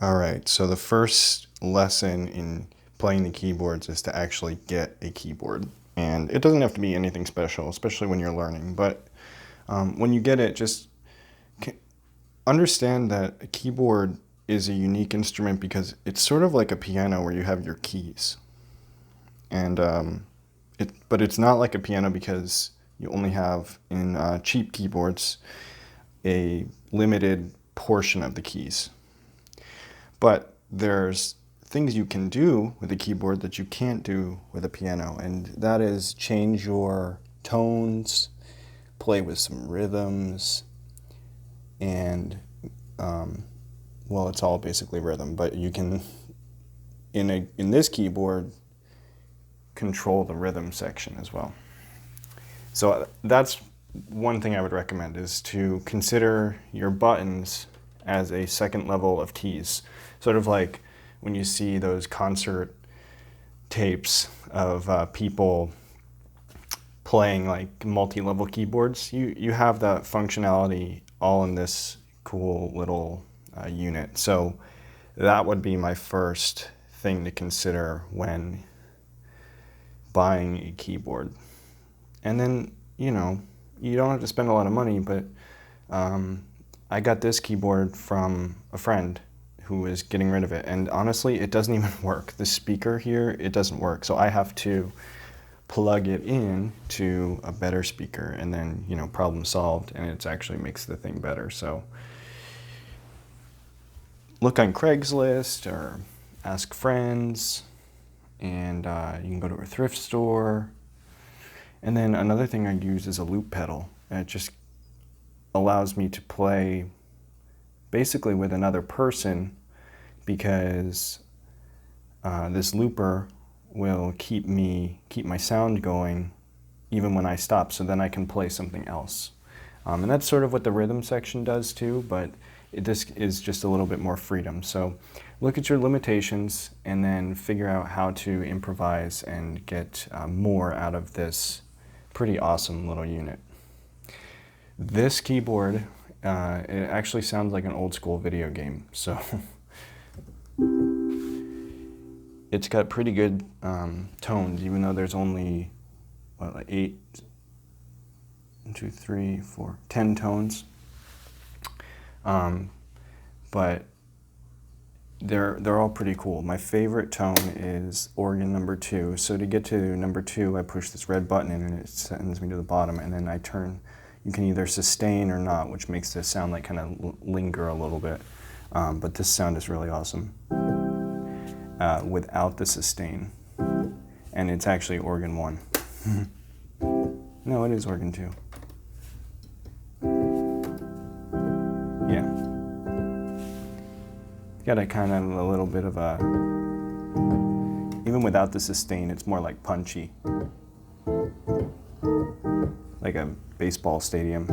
All right, so the first lesson in playing the keyboards is to actually get a keyboard. And it doesn't have to be anything special, especially when you're learning. But when you get it, just understand that a keyboard is a unique instrument because it's sort of like a piano where you have your keys. And but it's not like a piano because you only have in cheap keyboards a limited portion of the keys. But there's things you can do with a keyboard that you can't do with a piano, and that is change your tones, play with some rhythms, and well, it's all basically rhythm, but you can in this keyboard control the rhythm section as well. So that's one thing I would recommend, is to consider your buttons as a second level of keys. Sort of like when you see those concert tapes of people playing like multi-level keyboards, you have that functionality all in this cool little unit. So that would be my first thing to consider when buying a keyboard. And then, you don't have to spend a lot of money, but I got this keyboard from a friend who was getting rid of it, and honestly, it doesn't even work. The speaker here, it doesn't work, so I have to plug it in to a better speaker, and then, problem solved, and it actually makes the thing better. So look on Craigslist or ask friends, and you can go to a thrift store. And then another thing I use is a loop pedal, and it just allows me to play basically with another person, because this looper will keep my sound going even when I stop, so then I can play something else. And that's sort of what the rhythm section does too, but this is just a little bit more freedom. So look at your limitations and then figure out how to improvise and get more out of this pretty awesome little unit. This keyboard, it actually sounds like an old school video game, so it's got pretty good tones, even though there's only, like 8, 1, 2, 3, 4, 10 tones. But they're all pretty cool. My favorite tone is organ number 2. So to get to number 2, I push this red button in and it sends me to the bottom, and then I turn. You can either sustain or not, which makes the sound like kind of linger a little bit. But this sound is really awesome without the sustain. And it's actually organ 1. No, it is organ 2. Yeah. Got a kind of a little bit of a, even without the sustain, it's more like punchy. Like a baseball stadium.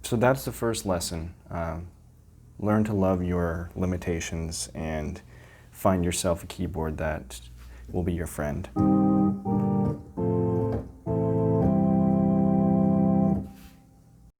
So that's the first lesson. Learn to love your limitations and find yourself a keyboard that will be your friend.